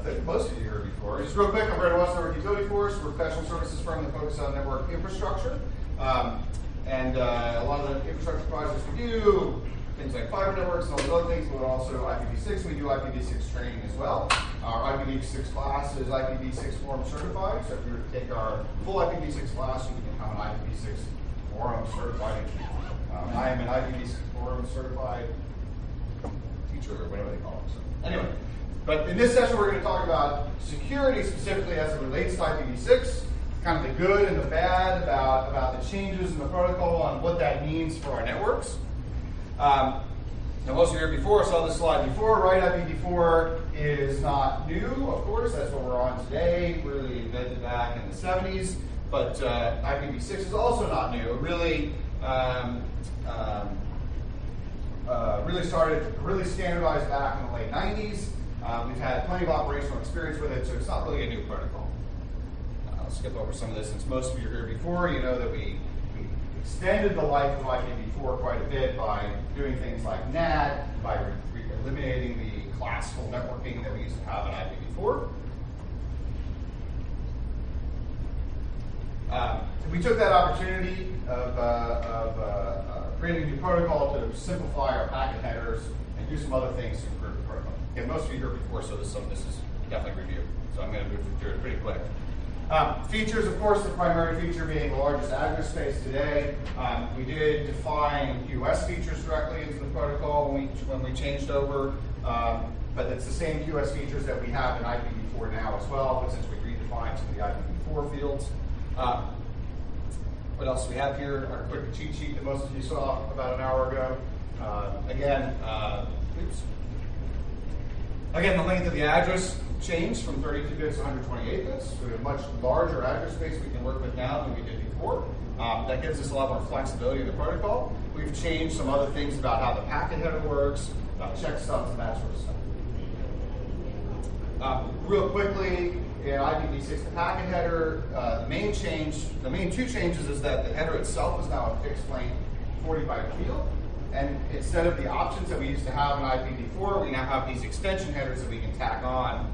think most of you heard before. Just real quick, I'm Brandon West, Network Utility Force. We're a professional services firm that focuses on network infrastructure. And a lot of the infrastructure projects we do, things like fiber networks and all those other things, but also Ipv6. We do Ipv6 training as well. Our Ipv6 class is Ipv6 Forum certified. So if you were to take our full Ipv6 class, you can become an Ipv6 Forum certified engineer. I am an Ipv6 Forum certified teacher, or whatever they call it. So anyway, but in this session we're going to talk about security specifically as it relates to Ipv6, kind of the good and the bad about the changes in the protocol and what that means for our networks. Now most of you here before saw this slide before, right? Ipv4 is not new, of course. That's what we're on today. Really invented back in the 70s. But Ipv6 is also not new. It really really standardized back in the late 90s. We've had plenty of operational experience with it, so it's not really a new protocol. I'll skip over some of this since most of you are here before. You know that we extended the life of Ipv4 quite a bit by doing things like NAT, by eliminating the classical networking that we used to have in Ipv4. We took that opportunity of creating a new protocol to simplify our packet headers and do some other things to improve the protocol. Again, most of you heard before, so this is definitely review. So I'm going to move through it pretty quick. Features, of course, the primary feature being the largest address space today. We did define QoS features directly into the protocol when we changed over, but it's the same QoS features that we have in Ipv4 now as well, but since we redefined some of the Ipv4 fields. What else do we have here? Our quick cheat sheet that most of you saw about an hour ago. Again, the length of the address changed from 32 bits to 128 bits. So we have a much larger address space we can work with now than we did before. That gives us a lot more flexibility in the protocol. We've changed some other things about how the packet header works, about checkstubs and that sort of stuff. Real quickly, in Ipv6, the packet header, the main two changes is that the header itself is now a fixed length 40 byte field. And instead of the options that we used to have in Ipv4, we now have these extension headers that we can tack on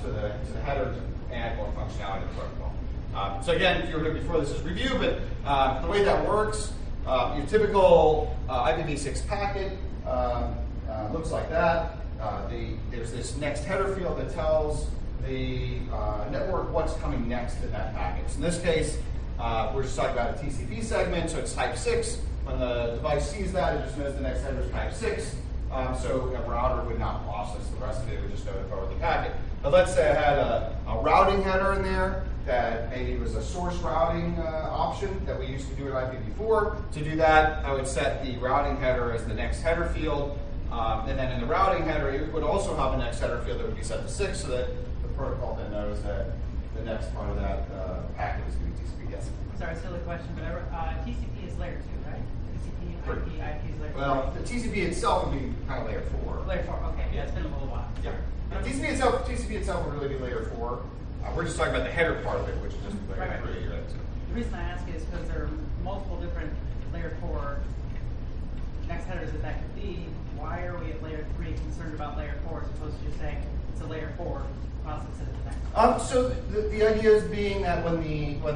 to the header to add more functionality to the protocol. So again, if you were here before, this is review, but the way that works, your typical Ipv6 packet looks like that. There's this next header field that tells the network what's coming next to that packet. So in this case, we're just talking about a TCP segment, so it's type 6. When the device sees that, it just knows the next header is type 6. So a router would not process the rest of it, it would just know to forward the packet. But let's say I had a routing header in there that maybe was a source routing option that we used to do in Ipv4. To do that, I would set the routing header as the next header field. And then in the routing header, it would also have a next header field that would be set to 6 so that the protocol then knows that the next part of that packet is going to be TCP. Yes? Sorry, silly question, but TCP is layer 2, right? TCP, IP is layer 2. Well, the TCP itself would be kind of layer 4. Layer 4, okay. Yeah, it's been a little while. Yeah. TCP itself would really be layer 4. We're just talking about the header part of it, which is just layer 3. Right? So. The reason I ask is because there are multiple different layer 4 next headers that could be. Why are we at layer 3 concerned about layer 4 as opposed to just saying it's a layer 4 process at the next? So the idea is being that when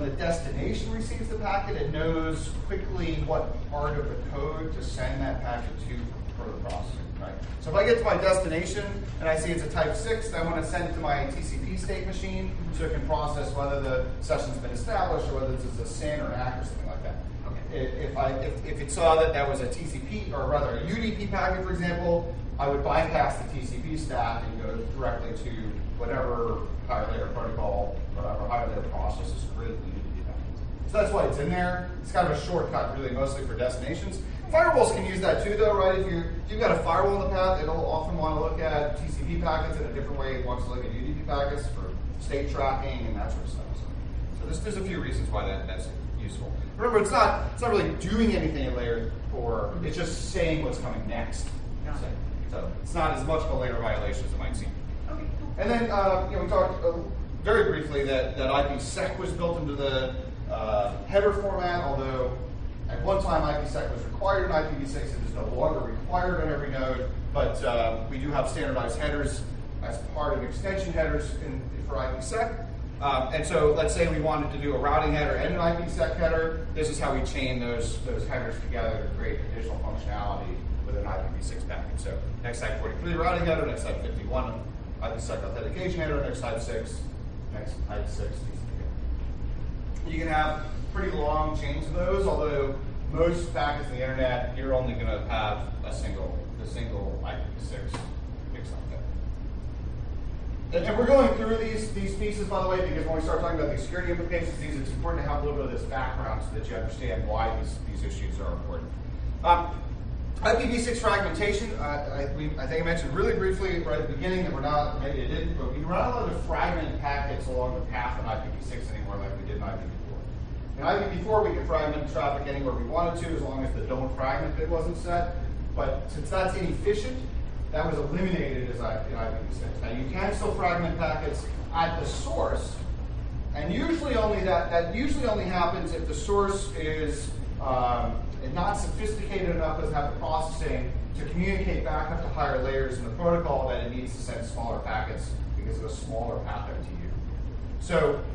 the destination receives the packet, it knows quickly what part of the code to send that packet to for the processing. Right? So if I get to my destination and I see it's a type 6, I want to send it to my TCP state machine so it can process whether the session's been established or whether this is a SYN or an ACK or something like that. Okay. If it saw that that was a TCP, or rather a UDP packet, for example, I would bypass the TCP stack and go directly to whatever higher layer protocol, whatever higher layer process is created in the UDP packet. So that's why it's in there. It's kind of a shortcut, really, mostly for destinations. Firewalls can use that too, though, right? If you've got a firewall in the path, it'll often want to look at TCP packets in a different way. It wants to look at UDP packets for state tracking and that sort of stuff. So there's a few reasons why that's useful. Remember, it's not really doing anything in layer 4. It's just saying what's coming next. So it's not as much of a layer violation as it might seem. Okay, cool. And then we talked very briefly that IPsec was built into the header format, although at one time IPsec was required in Ipv6. It is no longer required on every node, but we do have standardized headers as part of extension headers for IPsec. And so let's say we wanted to do a routing header and an IPsec header. This is how we chain those headers together to create additional functionality with an IPv6 packet. So next site 43 routing header, next site 51 IPsec authentication header, next site 6, next IPv6 TCP header. You can have pretty long chains of those, although most packets in the internet, you're only going to have the single IPv6 fix on there. And we're going through these pieces, by the way, because when we start talking about the security implications, it's important to have a little bit of this background so that you understand why these issues are important. Ipv6 fragmentation, I think I mentioned really briefly right at the beginning that we're not, maybe I didn't, but we're not allowed to fragment packets along the path of IPv6 anymore like we did in IPv4. In IPv4, we could fragment traffic anywhere we wanted to as long as the don't fragment bit wasn't set. But since that's inefficient, that was eliminated in IPv6. Now you can still fragment packets at the source, and usually that usually only happens if the source is not sophisticated enough as have the processing to communicate back up to higher layers in the protocol that it needs to send smaller packets because of a smaller path MTU.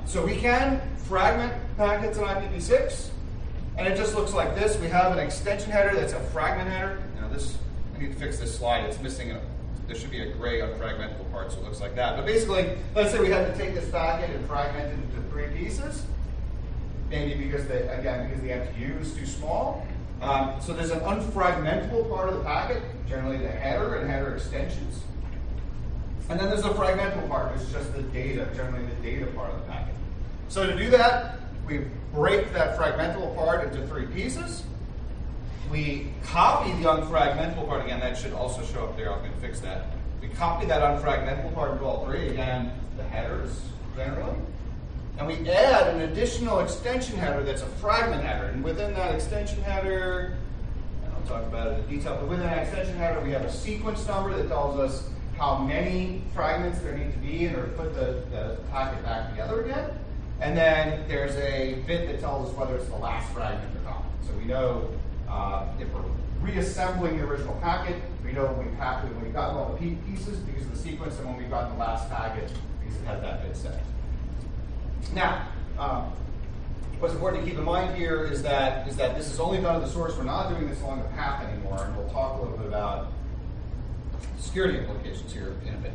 So we can fragment packets in IPv6, and it just looks like this. We have an extension header that's a fragment header. I need to fix this slide. It's missing there should be a gray unfragmentable part, so it looks like that. But basically, let's say we had to take this packet and fragment it into 3 pieces. Maybe because the MTU is too small. So there's an unfragmentable part of the packet, generally the header and header extensions. And then there's a fragmentable part, which is just the data, generally the data part of the packet. So to do that, we break that fragmentable part into 3 pieces. We copy the unfragmentable part, again, that should also show up there, I'm going to fix that. We copy that unfragmentable part into all 3, again, the headers, generally. And we add an additional extension header that's a fragment header. And within that extension header, and I'll talk about it in detail, but within that extension header, we have a sequence number that tells us how many fragments there need to be in order to put the packet back together again. And then there's a bit that tells us whether it's the last fragment or not. So we know if we're reassembling the original packet, we know when we've gotten all the pieces because of the sequence, and when we've gotten the last packet because it had that bit set. Now, what's important to keep in mind here is that this is only done at the source. We're not doing this along the path anymore, and we'll talk a little bit about security implications here in a bit.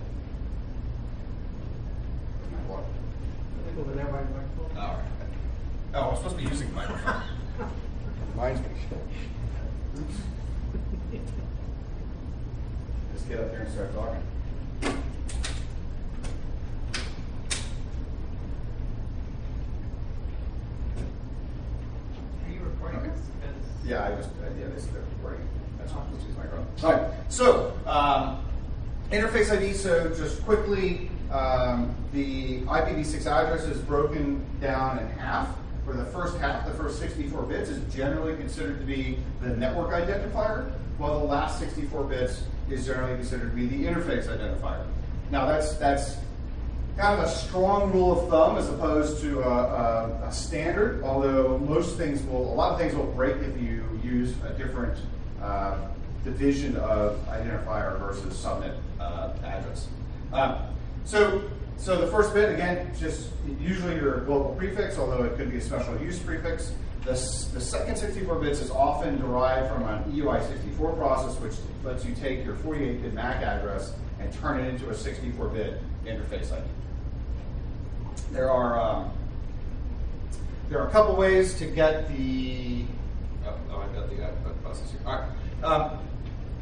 Over there by the microphone. All right. Oh, I'm supposed to be using the microphone. Reminds me. Oops. Just get up there and start talking. Yeah, this is the recording. That's not supposed to use microphone. All right, so interface ID. So just quickly, the IPv6 address is broken down in half. For the first half, the first 64 bits is generally considered to be the network identifier, while the last 64 bits is generally considered to be the interface identifier. Now that's kind of a strong rule of thumb as opposed to a standard, although a lot of things will break if you use a different division of identifier versus subnet address. So the first bit, again, just usually your global prefix, although it could be a special use prefix. The second 64 bits is often derived from an EUI64 process, which lets you take your 48-bit MAC address and turn it into a 64-bit interface ID. There are a couple ways to get the. I've got the process here. All right.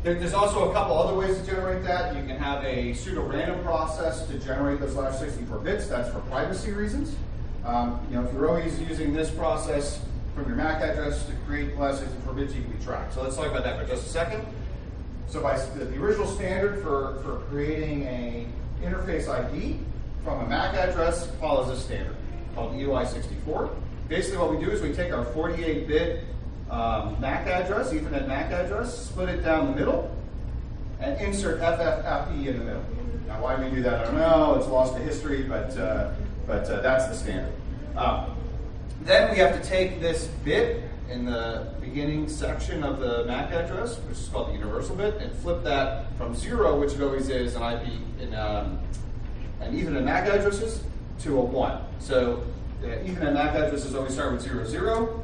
There's also a couple other ways to generate that. You can have a pseudo-random process to generate those last 64 bits. That's for privacy reasons. If you're always using this process from your MAC address to create the last 64 bits, you can be tracked. So let's talk about that for just a second. So by the original standard for creating a interface ID from a MAC address follows this standard called EUI64. Basically what we do is we take our 48-bit MAC address, Ethernet MAC address, split it down the middle, and insert FFFE in the middle. Now why we do that, I don't know, it's lost to history, but that's the standard. Then we have to take this bit in the beginning section of the MAC address, which is called the universal bit, and flip that from 0, which it always is in IP in and Ethernet MAC addresses, to a 1. So Ethernet MAC addresses always start with 0, 0.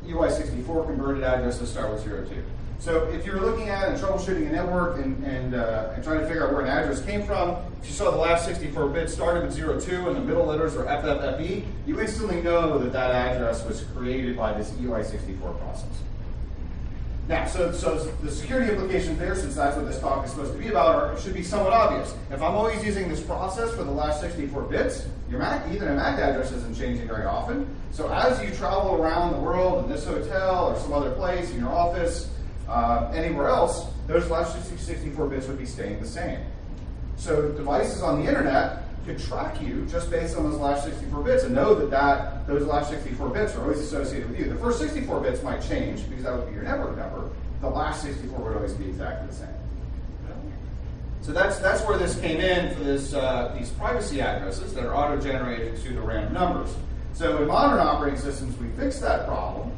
UI64 converted addresses start with 0, 2. So if you're looking at and troubleshooting a network and trying to figure out where an address came from, if you saw the last 64 bits started with 0, 2 and the middle letters are FFFE, you instantly know that that address was created by this UI64 process. Now, so the security implications there, since that's what this talk is supposed to be about, should be somewhat obvious. If I'm always using this process for the last 64 bits, your Ethernet MAC address isn't changing very often. So as you travel around the world in this hotel or some other place, in your office, anywhere else, those last 64 bits would be staying the same. So devices on the internet could track you just based on those last 64 bits and know that those last 64 bits are always associated with you. The first 64 bits might change because that would be your network number. The last 64 would always be exactly the same. So that's where this came in for this these privacy addresses that are auto-generated pseudo-random numbers. So in modern operating systems, we fixed that problem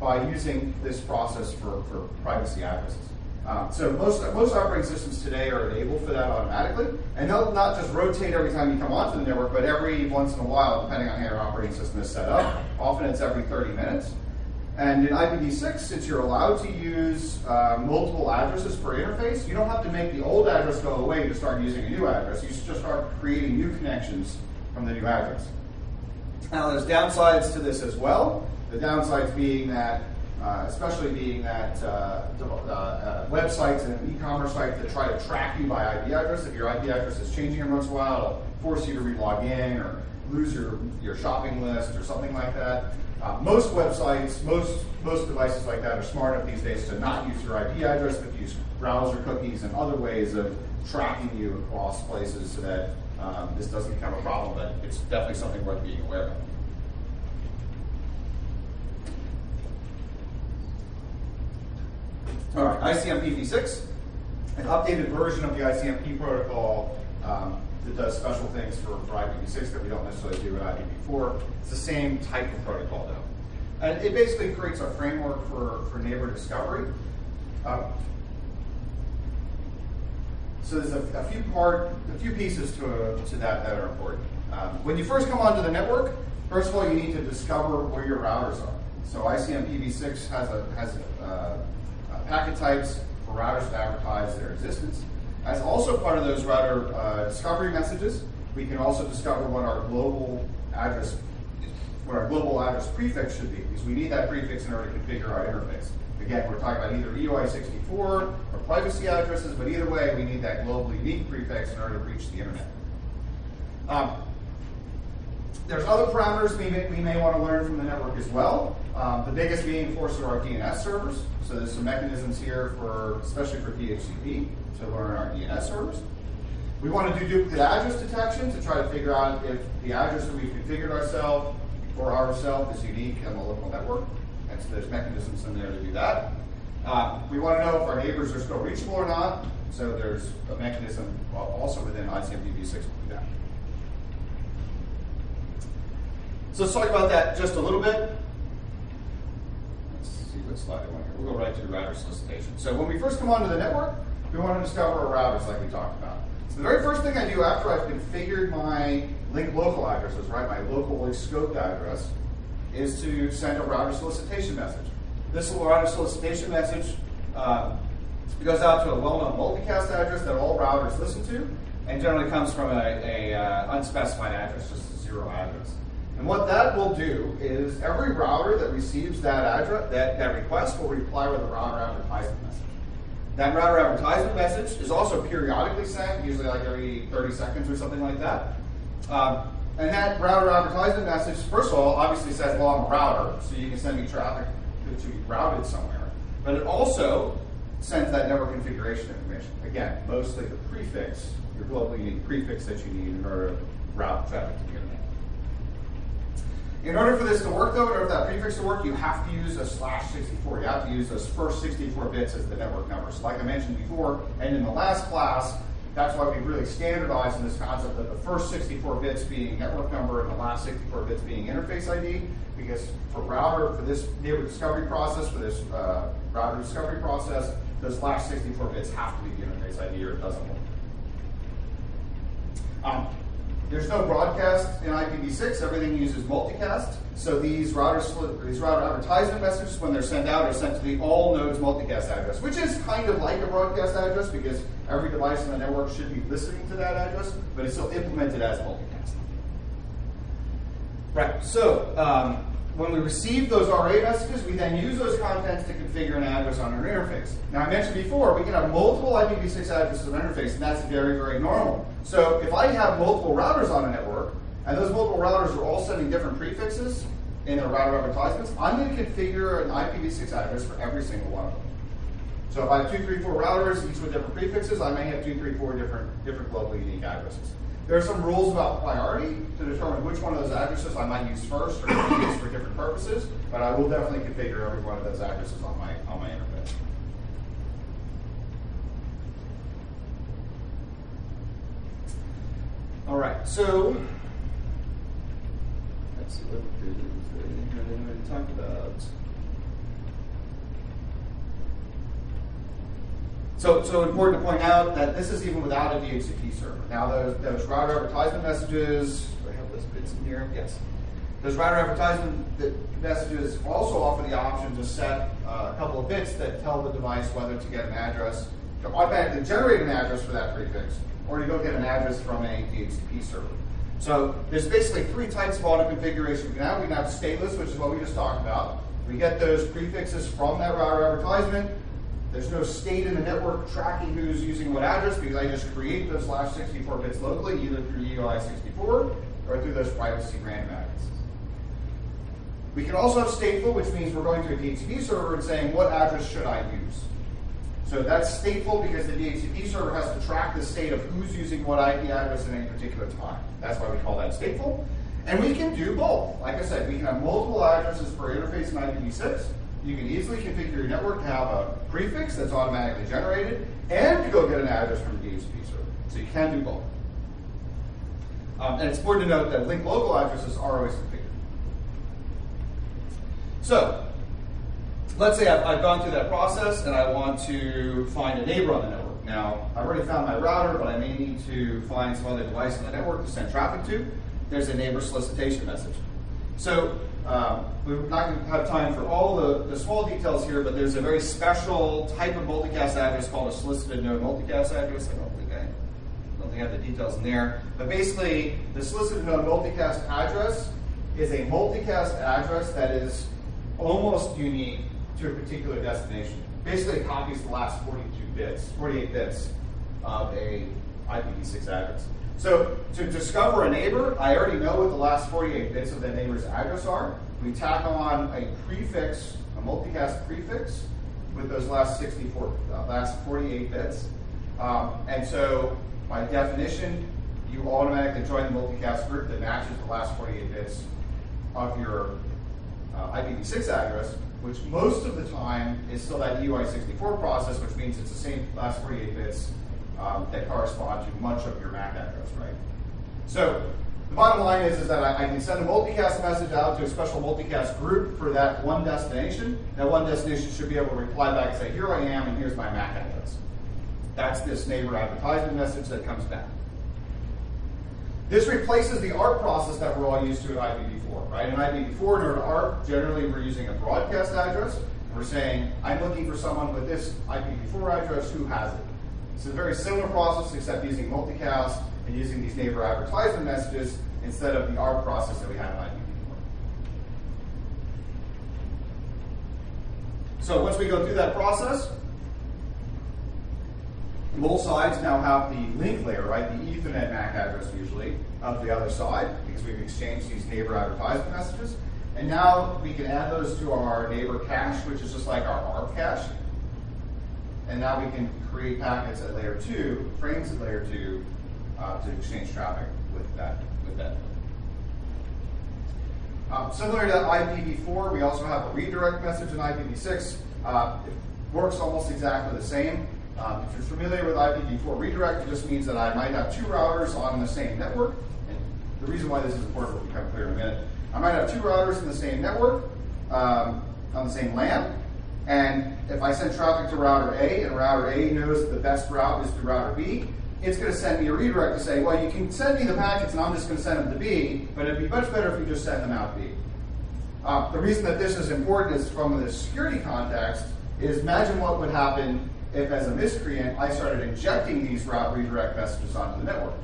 by using this process for privacy addresses. So most operating systems today are enabled for that automatically, and they'll not just rotate every time you come onto the network, but every once in a while, depending on how your operating system is set up. Often it's every 30 minutes. And in IPv6, since you're allowed to use multiple addresses per interface, you don't have to make the old address go away to start using a new address. You just start creating new connections from the new address. Now, there's downsides to this as well. The downsides being that especially being that websites and e-commerce sites that try to track you by IP address. If your IP address is changing every once in a while, it'll force you to re-log in or lose your shopping list or something like that. Most websites, most devices like that are smart enough these days to not use your IP address, but use browser cookies and other ways of tracking you across places so that this doesn't become a problem, but it's definitely something worth being aware of. All right, ICMP-v6, an updated version of the ICMP protocol that does special things for IPv6 that we don't necessarily do in IPv4. It's the same type of protocol, though. And it basically creates a framework for neighbor discovery. So there's a few pieces to that are important. When you first come onto the network, first of all, you need to discover where your routers are. So ICMP-v6 has packet types for routers to advertise their existence. As also part of those router discovery messages, we can also discover what our global address prefix should be, because we need that prefix in order to configure our interface. Again, we're talking about either UI64 or privacy addresses, but either way, we need that globally unique prefix in order to reach the internet. There's other parameters we may want to learn from the network as well. The biggest being, of course, are our DNS servers. So there's some mechanisms here especially for DHCP, to learn our DNS servers. We want to do duplicate address detection to try to figure out if the address that we've configured ourselves is unique on the local network. And so there's mechanisms in there to do that. We want to know if our neighbors are still reachable or not. So there's a mechanism also within ICMP-v6 to do that. So let's talk about that just a little bit. Let's see what slide I want here. We'll go right to the router solicitation. So when we first come onto the network, we want to discover our routers like we talked about. So the very first thing I do after I've configured my link local addresses, right, my locally scoped address, is to send a router solicitation message. This router solicitation message goes out to a well-known multicast address that all routers listen to, and generally comes from a unspecified address, just a 0 address. And what that will do is every router that receives that address, that request, will reply with a router advertisement message. That router advertisement message is also periodically sent, usually like every 30 seconds or something like that. And that router advertisement message, first of all, obviously says, well, I'm a router, so you can send me traffic to be routed somewhere. But it also sends that network configuration information. Again, mostly the prefix, your globally unique prefix that you need in order to route traffic to the internet. In order for this to work, though, in order for that prefix to work, you have to use a /64. You have to use those first 64 bits as the network number. So like I mentioned before, and in the last class, That's why we really standardized in this concept of the first 64 bits being network number and the last 64 bits being interface ID, because for this neighbor discovery process, for this router discovery process, those last 64 bits have to be the interface ID or it doesn't work. There's no broadcast in IPv6. Everything uses multicast. So these router advertisement messages, when they're sent out, are sent to the all nodes multicast address, which is kind of like a broadcast address because every device in the network should be listening to that address, but it's still implemented as multicast. Right. So when we receive those RA messages, we then use those contents to configure an address on our interface. Now, I mentioned before, we can have multiple IPv6 addresses on an interface, and that's very, very normal. So if I have multiple routers on a network, and those multiple routers are all sending different prefixes in their router advertisements, I'm going to configure an IPv6 address for every single one of them. So if I have 2, 3, 4 routers, each with different prefixes, I may have 2, 3, 4 different globally unique addresses. There are some rules about priority to determine which one of those addresses I might use first or use for different purposes, but I will definitely configure every one of those addresses on my interface. All right, so let's see what is there anything here that anybody talked about. So important to point out that this is even without a DHCP server. Now those router advertisement messages, do I have those bits in here? Yes. Those router advertisement messages also offer the option to set a couple of bits that tell the device whether to get an address, to automatically generate an address for that prefix, or to go get an address from a DHCP server. So there's basically 3 types of auto configuration. We can have stateless, which is what we just talked about. We get those prefixes from that router advertisement. There's no state in the network tracking who's using what address because I just create those last 64 bits locally, either through UI64 or through those privacy random addresses. We can also have stateful, which means we're going to a DHCP server and saying, what address should I use? So that's stateful because the DHCP server has to track the state of who's using what IP address at any particular time. That's why we call that stateful. And we can do both. Like I said, we can have multiple addresses per interface in IPv6. You can easily configure your network to have a prefix that's automatically generated and to go get an address from a DHCP server. So you can do both. And it's important to note that link local addresses are always configured. So let's say I've gone through that process and I want to find a neighbor on the network. Now, I've already found my router, but I may need to find some other device on the network to send traffic to. There's a neighbor solicitation message. So we're not going to have time for all the small details here, but there's a very special type of multicast address called a solicited node multicast address. I don't think I have the details in there. But basically, the solicited node multicast address is a multicast address that is almost unique to a particular destination. Basically, it copies the last 48 bits of a IPv6 address. So to discover a neighbor, I already know what the last 48 bits of that neighbor's address are. We tack on a prefix, a multicast prefix, with those last 48 bits. And so by definition, you automatically join the multicast group that matches the last 48 bits of your IPv6 address, which most of the time is still that UI64 process, which means it's the same last 48 bits that correspond to much of your MAC address, right? So the bottom line is that I can send a multicast message out to a special multicast group for that one destination. That one destination should be able to reply back and say, here I am, and here's my MAC address. That's this neighbor advertisement message that comes back. This replaces the ARP process that we're all used to in IPv4, right? In IPv4, in order to ARP, generally we're using a broadcast address. And we're saying, I'm looking for someone with this IPv4 address, who has it? It's a very similar process, except using multicast and using these neighbor advertisement messages instead of the ARP process that we had in IPv4. So once we go through that process, both sides now have the link layer, right? The Ethernet MAC address usually of the other side because we've exchanged these neighbor advertisement messages. And now we can add those to our neighbor cache, which is just like our ARP cache. And now we can create packets at layer 2, frames at layer 2, to exchange traffic with that. Similar to IPv4, we also have a redirect message in IPv6. It works almost exactly the same. If you're familiar with Ipv4 Redirect, it just means that I might have two routers on the same network. And the reason why this is important will become clear in a minute. I might have two routers in the same network, on the same LAN. And if I send traffic to router A, and router A knows that the best route is to router B, it's going to send me a redirect to say, well, you can send me the packets and I'm just going to send them to B, but it'd be much better if you just send them out B. The reason that this is important is from the security context is imagine what would happen if, as a miscreant, I started injecting these route redirect messages onto the network.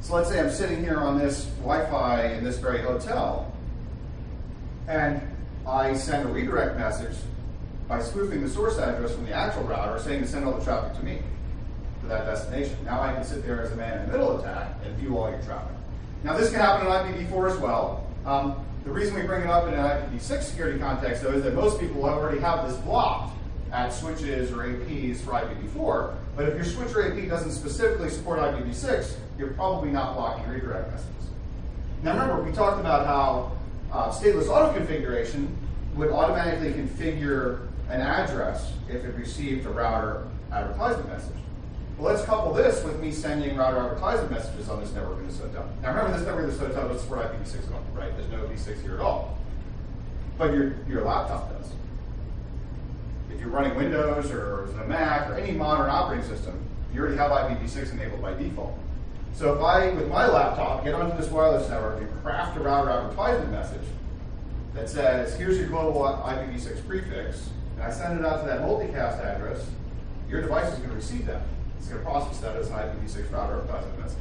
So let's say I'm sitting here on this Wi-Fi in this very hotel, and I send a redirect message by spoofing the source address from the actual router saying to send all the traffic to me, to that destination. Now I can sit there as a man-in-the-middle attack and view all your traffic. Now this can happen in IPv4 as well. The reason we bring it up in an IPv6 security context, though, is that most people already have this blocked at switches or APs for IPv4, but if your switch or AP doesn't specifically support IPv6, you're probably not blocking redirect messages. Now remember, we talked about how stateless auto-configuration would automatically configure an address if it received a router advertisement message. Well, let's couple this with me sending router advertisement messages on this network in this hotel. Now remember, this network in this hotel doesn't support IPv6 at all, right? There's no V6 here at all. But your laptop does. If you're running Windows or a Mac or any modern operating system, you already have IPv6 enabled by default. So if I, with my laptop, get onto this wireless network and craft a router advertisement message that says, here's your global IPv6 prefix, and I send it out to that multicast address, your device is going to receive that. It's going to process that as an IPv6 router advertisement message.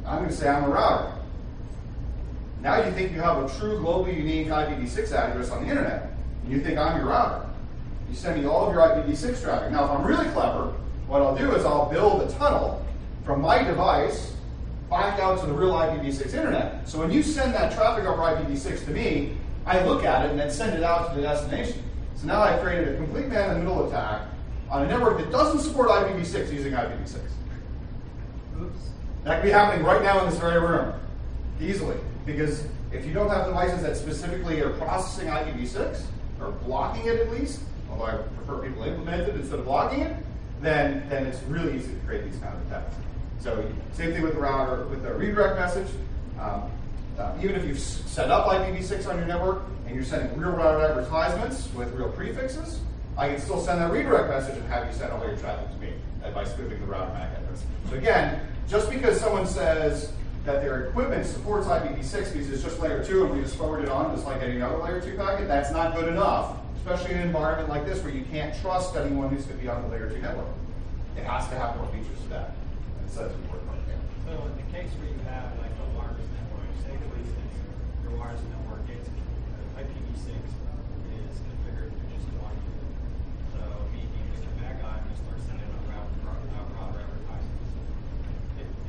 I'm going to say I'm a router. Now you think you have a true globally unique IPv6 address on the internet, and you think I'm your router. You send me all of your IPv6 traffic. Now if I'm really clever, what I'll do is I'll build a tunnel from my device back out to the real IPv6 internet. So when you send that traffic over IPv6 to me, I look at it and then send it out to the destination. So now I've created a complete man-in-the-middle attack on a network that doesn't support IPv6 using IPv6. Oops. That could be happening right now in this very room, easily. Because if you don't have devices that specifically are processing IPv6, or blocking it at least, although I prefer people implement it instead of blocking it, then it's really easy to create these kind of attacks. So same thing with the router, with the redirect message. Even if you've set up IPv6 on your network and you're sending real router advertisements with real prefixes, I can still send that redirect message and have you send all your traffic to me by spoofing the router MAC address. So again, just because someone says that their equipment supports IPv6 because it's just layer 2 and we just forward it on just like any other layer 2 packet, that's not good enough, especially in an environment like this where you can't trust anyone who's going to be on the layer 2 network. It has to have more features to that. And so that's important. So in the case where you have like a wireless network, say for instance, your wireless network gets IPv6 is configured to just one unit. So me being just a bad guy, I'm going to start sending out router advertisements.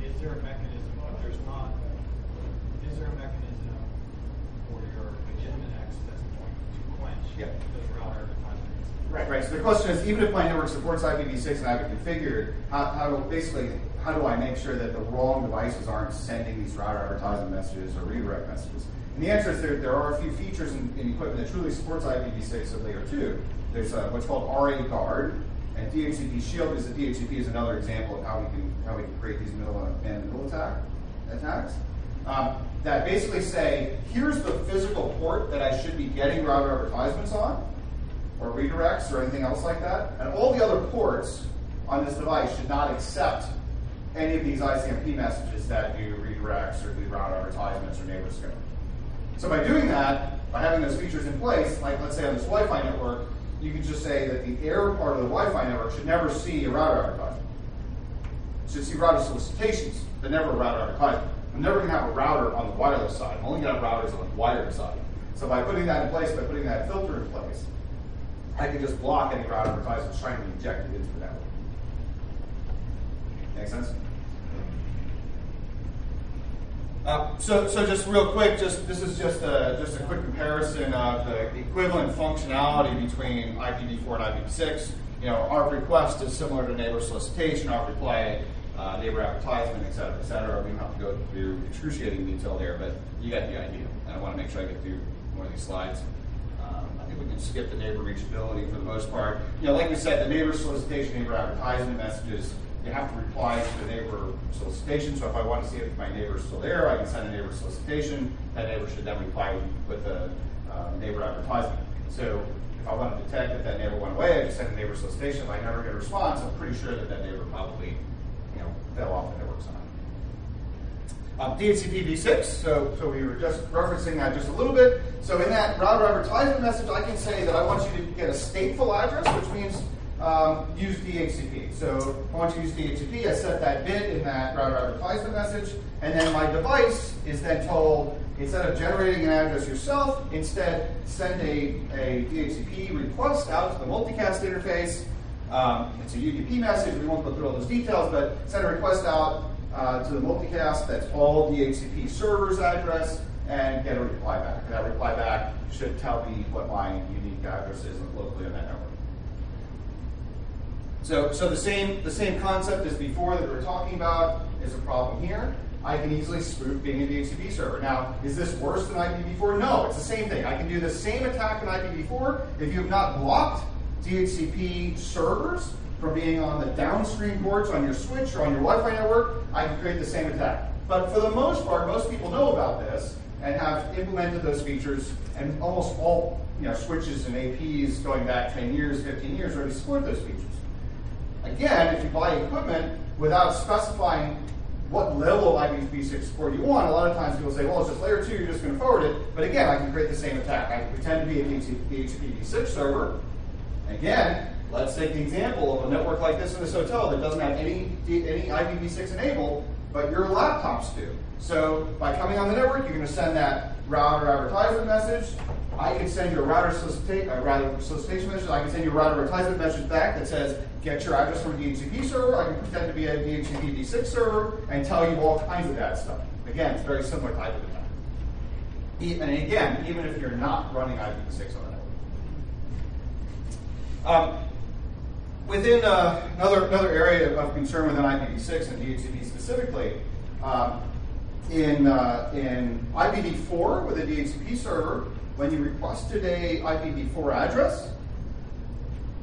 Is there a mechanism, if there's not, is there a mechanism for your legitimate access point to quench those router advertisements? Right. So the question is, even if my network supports IPv6 and I have it configured, how do I make sure that the wrong devices aren't sending these router advertisement messages or redirect messages? And the answer is there are a few features in equipment that truly supports IPv6 at layer 2. There's what's called RA guard, and DHCP shield is DHCP is another example of how we can create these middle attacks. That basically say, here's the physical port that I should be getting router advertisements on, or redirects, or anything else like that, and all the other ports on this device should not accept any of these ICMP messages that do redirects or do router advertisements or neighbor scope. So by doing that, by having those features in place, like let's say on this Wi-Fi network, you could just say that the air part of the Wi-Fi network should never see a router advertisement. It should see router solicitations, but never a router advertisement. I'm never going to have a router on the wireless side. I'm only going to have routers on the wired side. So by putting that in place, by putting that filter in place, I can just block any router advertisements trying to be injected into the network. Make sense? So just real quick, this is just a quick comparison of the equivalent functionality between IPv4 and IPv6. You know, our request is similar to neighbor solicitation, our reply, neighbor advertisement, et cetera, et cetera. We don't have to go through excruciating detail there, but you get the idea. And I want to make sure I get through more of these slides. I think we can skip the neighbor reachability for the most part. Like we said, the neighbor solicitation, neighbor advertisement messages, you have to reply to the neighbor solicitation. So if I want to see if my neighbor is still there, I can send a neighbor solicitation. That neighbor should then reply with a neighbor advertisement. So if I want to detect that neighbor went away, I just send a neighbor solicitation. If I never get a response, I'm pretty sure that neighbor probably fell off the network somehow. DHCP-v6, so we were just referencing that just a little bit. So in that router advertisement message, I can say that I want you to get a stateful address, which means use DHCP. So I want you to use DHCP. I set that bit in that router advertisement message, and then my device is then told, instead of generating an address yourself, instead send a DHCP request out to the multicast interface. It's a UDP message. We won't go through all those details, but send a request out to the multicast that's all DHCP server's address and get a reply back. And that reply back should tell me what my unique address is locally on that network. So the same concept as before that we were talking about is a problem here. I can easily spoof being a DHCP server. Now, is this worse than IPv4? No, it's the same thing. I can do the same attack in IPv4 if you have not blocked DHCP servers from being on the downstream ports on your switch or on your Wi-Fi network. I can create the same attack. But for the most part, most people know about this and have implemented those features, and almost all switches and APs going back 10 years, 15 years already support those features. Again, if you buy equipment without specifying what level of IPv6 support you want, a lot of times people say, well, it's just layer 2, you're just going to forward it. But again, I can create the same attack. I can pretend to be a DHCP-v6 server. Again, let's take the example of a network like this in this hotel that doesn't have any IPv6 enabled, but your laptops do. So by coming on the network, you're going to send that router advertisement message. I can send you a router solicitation message. I can send you a router advertisement message back that says, get your address from a DHCP server. I can pretend to be a DHCP-v6 server and tell you all kinds of bad stuff. Again, it's a very similar type of attack. And again, even if you're not running IPv6 on the network. Within another area of concern within IPv6 and DHCP specifically, in IPv4 with a DHCP server, when you requested a IPv4 address,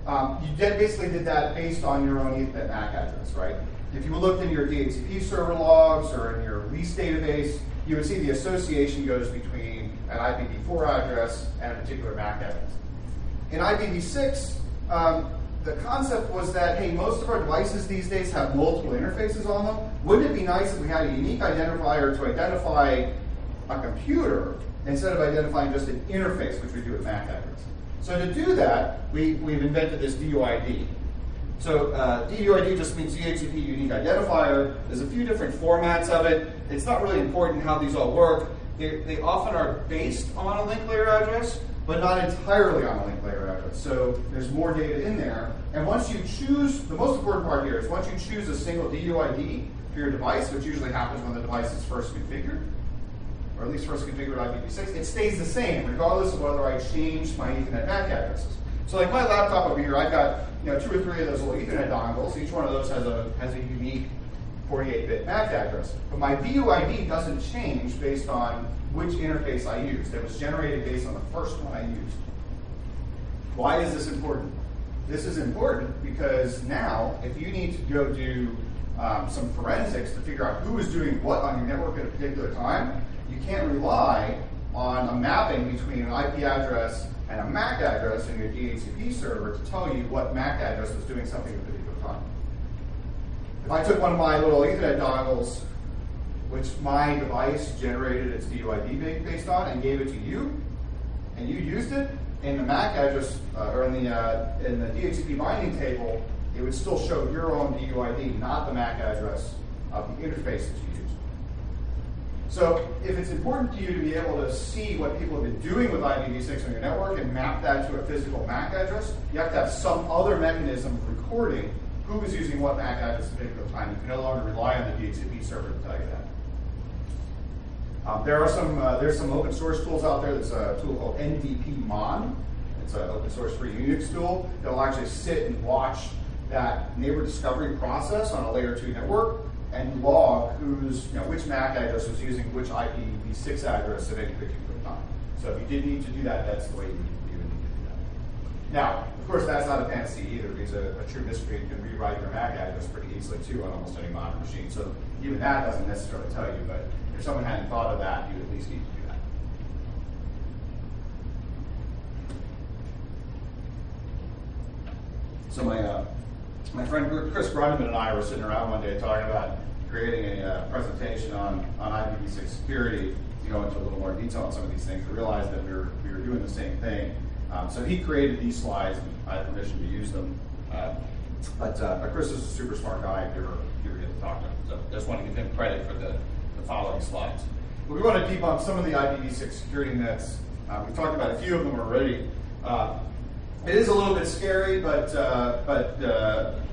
you basically did that based on your own Ethernet MAC address, right? If you looked in your DHCP server logs or in your lease database, you would see the association goes between an IPv4 address and a particular MAC address. In IPv6, the concept was that, hey, most of our devices these days have multiple interfaces on them. Wouldn't it be nice if we had a unique identifier to identify a computer instead of identifying just an interface, which we do with MAC address? So to do that, we've invented this DUID. So DUID just means DHCP unique identifier. There's a few different formats of it. It's not really important how these all work. They often are based on a link layer address, but not entirely on a link layer address. So there's more data in there. And once you choose, the most important part here is once you choose a single DUID for your device, which usually happens when the device is first configured, or at least first configured IPv6, it stays the same regardless of whether I change my Ethernet MAC addresses. So like my laptop over here, I've got 2 or 3 of those little Ethernet dongles. Each one of those has a unique 48-bit MAC address. But my DUID doesn't change based on which interface I used. It was generated based on the first one I used. Why is this important? This is important because now, if you need to go do some forensics to figure out who is doing what on your network at a particular time, you can't rely on a mapping between an IP address and a MAC address in your DHCP server to tell you what MAC address was doing something at a particular time. If I took one of my little Ethernet dongles, which my device generated its DUID based on, and gave it to you, and you used it, in the MAC address, or in the DHCP binding table, it would still show your own DUID, not the MAC address of the interface that you used. So if it's important to you to be able to see what people have been doing with IPv6 on your network and map that to a physical MAC address, you have to have some other mechanism of recording who is using what MAC address at a particular time. You can no longer rely on the DHCP server to tell you that. There's some open source tools out there. There's a tool called NDPmon. It's an open source free Unix tool that will actually sit and watch that neighbor discovery process on a layer 2 network and log which MAC address was using which IPv6 address at any particular time. So if you did need to do that, that's the way you would need to do Now, of course, that's not a panacea either, because a true miscreant can rewrite your MAC address pretty easily too on almost any modern machine. So even that doesn't necessarily tell you, but if someone hadn't thought of that, you at least need to do that. So my friend Chris Grundman and I were sitting around one day talking about creating a presentation on IPv6 security to go into a little more detail on some of these things. We realized that we were doing the same thing. So he created these slides, and I had permission to use them. But Chris is a super smart guy if you ever get to talk to him. So I just want to give him credit for the following slides. But we want to debunk some of the IPv6 security myths. We've talked about a few of them already. It is a little bit scary, but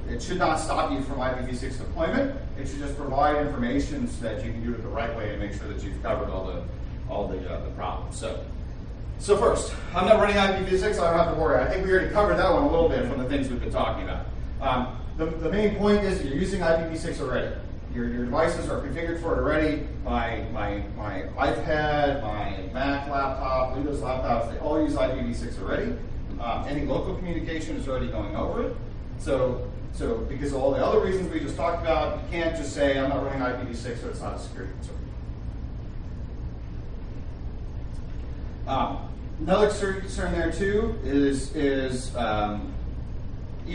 it should not stop you from IPv6 deployment. It should just provide information so that you can do it the right way and make sure that you've covered all the problems. So first, I'm not running IPv6, so I don't have to worry. I think we already covered that one a little bit from the things we've been talking about. The main point is you're using IPv6 already. Your devices are configured for it already. My iPad, my Mac laptop, Windows laptops, they all use IPv6 already. Any local communication is already going over it. So because of all the other reasons we just talked about, you can't just say, I'm not running IPv6, so it's not a security concern. Another concern there too is even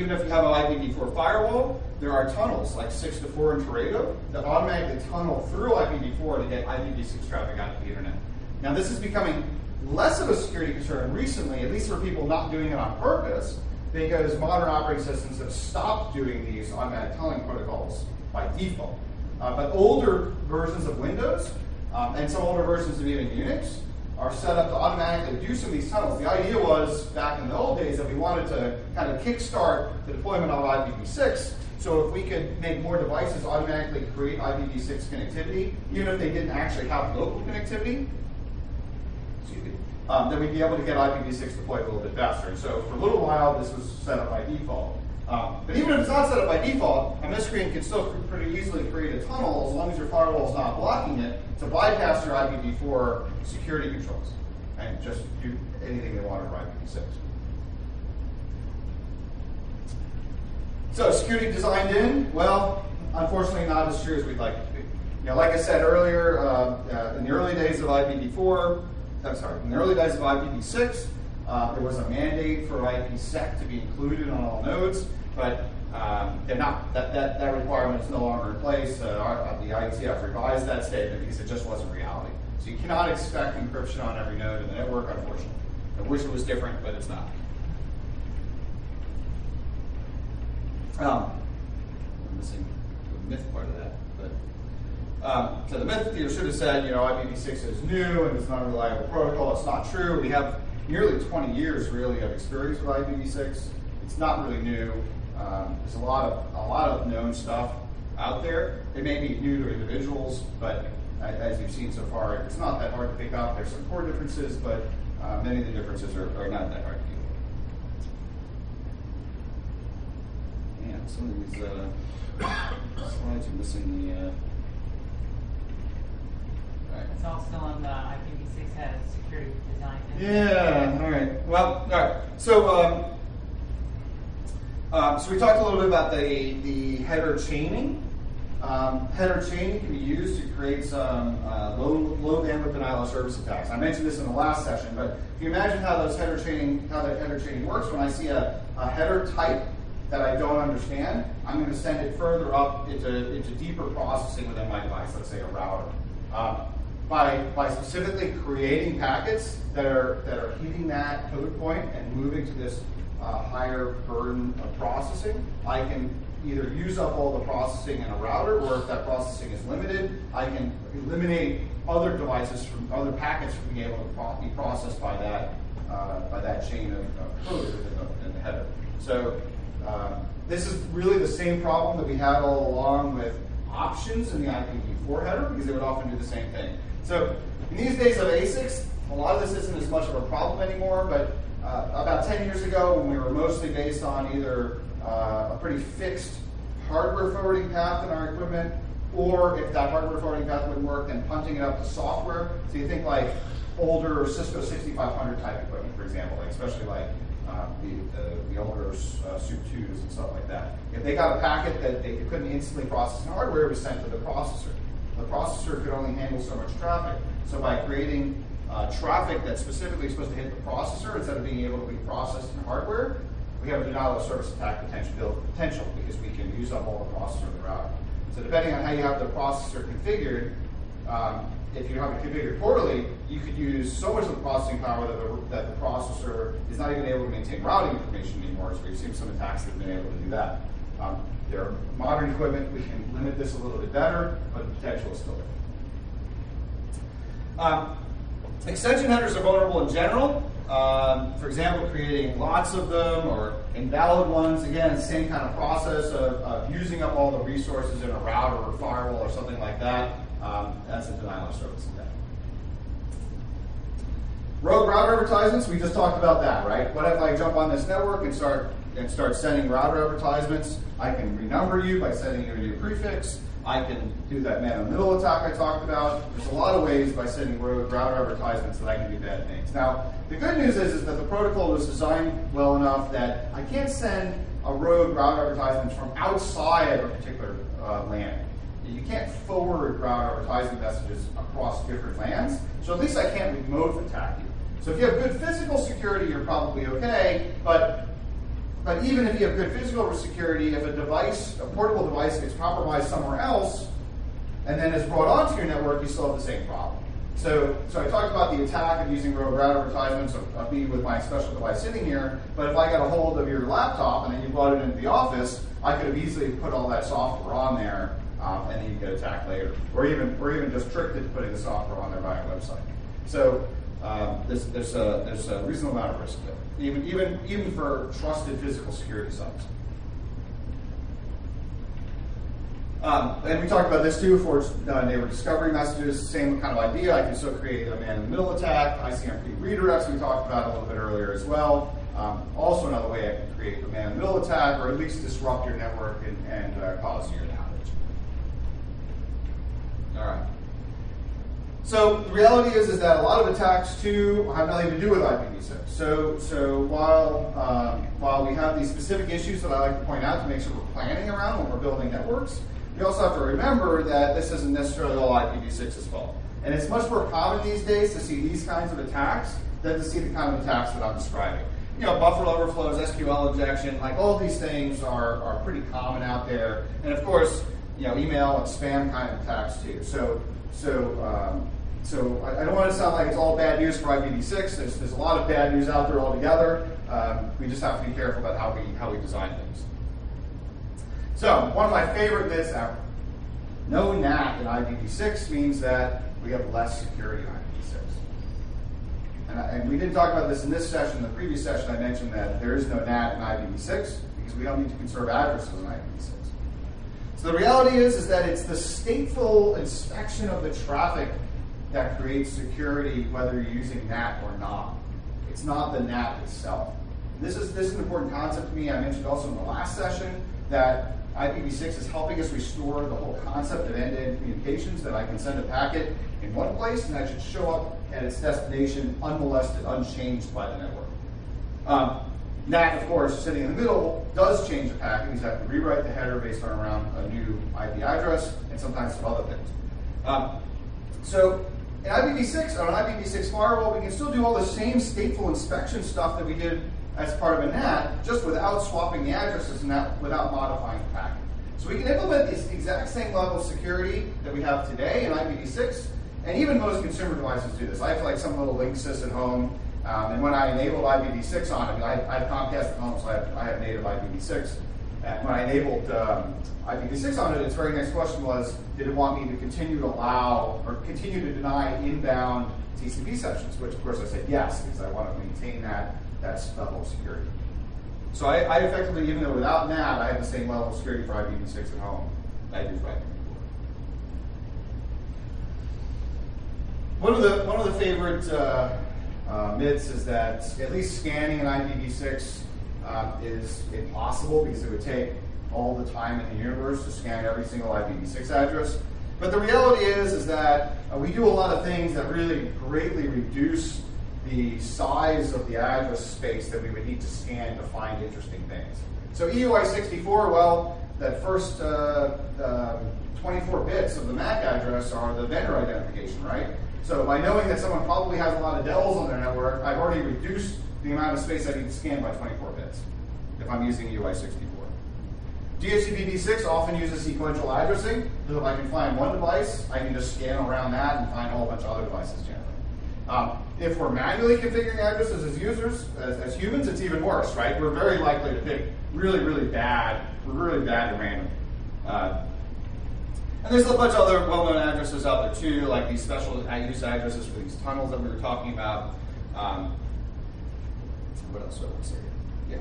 if you have an IPv4 firewall, there are tunnels like 6 to 4 in Toronto that automatically tunnel through IPv4 to get IPv6 traffic out to the internet. Now this is becoming less of a security concern recently, at least for people not doing it on purpose, because modern operating systems have stopped doing these automatic tunneling protocols by default. But older versions of Windows and some older versions of even Unix are set up to automatically do some of these tunnels. The idea was, back in the old days, that we wanted to kind of kickstart the deployment of IPv6, so if we could make more devices automatically create IPv6 connectivity, even if they didn't actually have local connectivity, then we'd be able to get IPv6 deployed a little bit faster. And so for a little while, this was set up by default. But even if it's not set up by default, a miscreant can still pretty easily create a tunnel, as long as your firewall is not blocking it, to bypass your IPv4 security controls and just do anything they want over IPv6. So security designed in, well, unfortunately not as true as we'd like it to be. You know, like I said earlier, in the early days of IPv6, there was a mandate for IPsec to be included on all nodes, but that requirement is no longer in place. The IETF revised that statement because it just wasn't reality. So you cannot expect encryption on every node in the network, unfortunately. I wish it was different, but it's not. I'm missing the myth part of that. But so the myth here should have said, IPv6 is new and it's not a reliable protocol. It's not true. We have nearly 20 years really of experience with IPv6. It's not really new. There's a lot of known stuff out there. It may be new to individuals, but as you've seen so far, it's not that hard to pick up. There's some core differences, but many of the differences are not that hard to deal with. Yeah, some of these slides are missing the. It's all still on the IPv6 has security design. Yeah, all right. Well, all right. So, so we talked a little bit about the header chaining. Header chaining can be used to create some low bandwidth denial of service attacks. I mentioned this in the last session, but if you imagine how that header chaining works, when I see a header type that I don't understand, I'm going to send it further up into deeper processing within my device, let's say a router. By specifically creating packets that are hitting that code point and moving to this higher burden of processing, I can either use up all the processing in a router, or if that processing is limited, I can eliminate other devices other packets from being able to be processed by that chain of code in the header. So this is really the same problem that we had all along with options in the IPv4 header, because they would often do the same thing. So in these days of ASICs, a lot of this isn't as much of a problem anymore, but about 10 years ago, when we were mostly based on either a pretty fixed hardware forwarding path in our equipment, or if that hardware forwarding path wouldn't work, then punching it up to software. So you think like older Cisco 6500 type equipment, for example, especially like the owners, soup 2s and stuff like that. If they got a packet that they couldn't instantly process in hardware, it was sent to the processor. The processor could only handle so much traffic. So by creating traffic that's specifically supposed to hit the processor instead of being able to be processed in hardware, we have a denial of service attack potential because we can use up all the processor in the router. So depending on how you have the processor configured, if you have it configured poorly, you could use so much of the processing power that the processor is not even able to maintain routing information anymore. So we've seen some attacks that have been able to do that. There are modern equipment, we can limit this a little bit better, but the potential is still there. Extension headers are vulnerable in general. For example, creating lots of them or invalid ones. Again, it's the same kind of process of using up all the resources in a router or firewall or something like that. That's a denial of service attack. Rogue router advertisements, we just talked about that, right? What if I jump on this network and start sending router advertisements? I can renumber you by sending you a new prefix. I can do that man-in-the-middle attack I talked about. There's a lot of ways by sending rogue router advertisements that I can do bad things. Now, the good news is that the protocol was designed well enough that I can't send a rogue router advertisement from outside of a particular LAN. You can't forward router advertisement messages across different LANs, so at least I can't remote attack you. So if you have good physical security, you're probably okay, but even if you have good physical security, if a portable device gets compromised somewhere else and then is brought onto your network, you still have the same problem. So I talked about the attack of using rogue route advertisements of me with my special device sitting here, but if I got a hold of your laptop and then you brought it into the office, I could have easily put all that software on there and then you get attacked later. Or even just tricked into putting the software on there via a website. So there's a reasonable amount of risk there, even for trusted physical security sites. And we talked about this too for neighbor discovery messages, same kind of idea. I can still create a man-in-the-middle attack. ICMP redirects we talked about a little bit earlier as well. Also another way I can create a man-in-the-middle attack or at least disrupt your network and cause you an outage. All right. So the reality is that a lot of attacks too have nothing to do with IPv6. So while we have these specific issues that I like to point out to make sure we're planning around when we're building networks, we also have to remember that this isn't necessarily all IPv6's fault. And it's much more common these days to see these kinds of attacks than to see the kind of attacks that I'm describing. You know, buffer overflows, SQL injection, like all these things are pretty common out there. And of course, you know, email and spam kind of attacks too. So I don't want to sound like it's all bad news for IPv6. There's a lot of bad news out there altogether. We just have to be careful about how we design things. So one of my favorite myths ever. No NAT in IPv6 means that we have less security in IPv6. And we didn't talk about this in this session. In the previous session, I mentioned that there is no NAT in IPv6 because we don't need to conserve addresses in IPv6. So the reality is that it's the stateful inspection of the traffic that creates security, whether you're using NAT or not. It's not the NAT itself. This is an important concept to me. I mentioned also in the last session that IPv6 is helping us restore the whole concept of end-to-end communications, that I can send a packet in one place and that should show up at its destination unmolested, unchanged by the network. NAT, of course, sitting in the middle, does change the packet. You have to rewrite the header based on around a new IP address and sometimes some other things. So in IPv6, on an IPv6 firewall, we can still do all the same stateful inspection stuff that we did as part of a NAT, just without swapping the addresses and without modifying the packet. So we can implement this exact same level of security that we have today in IPv6, and even most consumer devices do this. I have like some little link sys at home, and when I enabled IPv6 on it, I have Comcast at home, so I have native IPv6. And when I enabled IPv6 on it, its very next question was, did it want me to continue to allow or continue to deny inbound TCP sessions? Which, of course, I said yes, because I want to maintain that level of security. So I effectively, even though without NAT, I have the same level of security for IPv6 at home that I do for IPv4. One of the favorite myths is that at least scanning an IPv6 is impossible because it would take all the time in the universe to scan every single IPv6 address. But the reality is that we do a lot of things that really greatly reduce the size of the address space that we would need to scan to find interesting things. So EUI64, well, that first 24 bits of the MAC address are the vendor identification, right? So by knowing that someone probably has a lot of Dells on their network, I've already reduced the amount of space I need to scan by 24 bits if I'm using EUI64. DHCP-v6 often uses sequential addressing, so if I can find one device, I can just scan around that and find a whole bunch of other devices generally. If we're manually configuring addresses as users, as humans, it's even worse, right? We're very likely to pick really bad at random. And there's a bunch of other well-known addresses out there too, like these special use addresses for these tunnels that we were talking about. What else do I want to say? Yeah.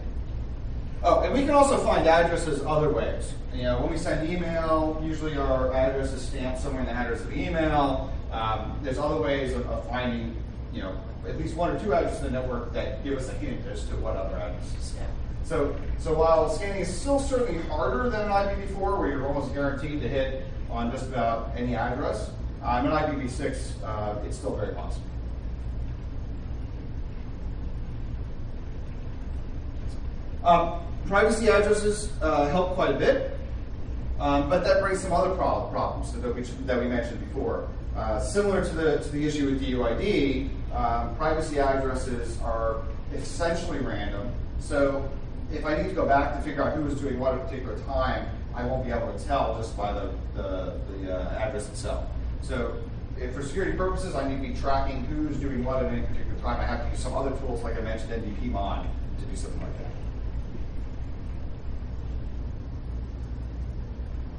Oh, and we can also find addresses other ways. You know, when we send email, usually our address is stamped somewhere in the headers of the email. There's other ways of finding, you know, at least one or two addresses in the network that give us a hint as to what other addresses scan. So while scanning is still certainly harder than an IPv4, where you're almost guaranteed to hit on just about any address, in IPv6, it's still very possible. Privacy addresses help quite a bit, but that brings some other problems that we mentioned before. Similar to the issue with DUID, privacy addresses are essentially random. So if I need to go back to figure out who was doing what at a particular time, I won't be able to tell just by the address itself. So if for security purposes, I need to be tracking who's doing what at any particular time, I have to use some other tools, like I mentioned, NDPmon, to do something like that.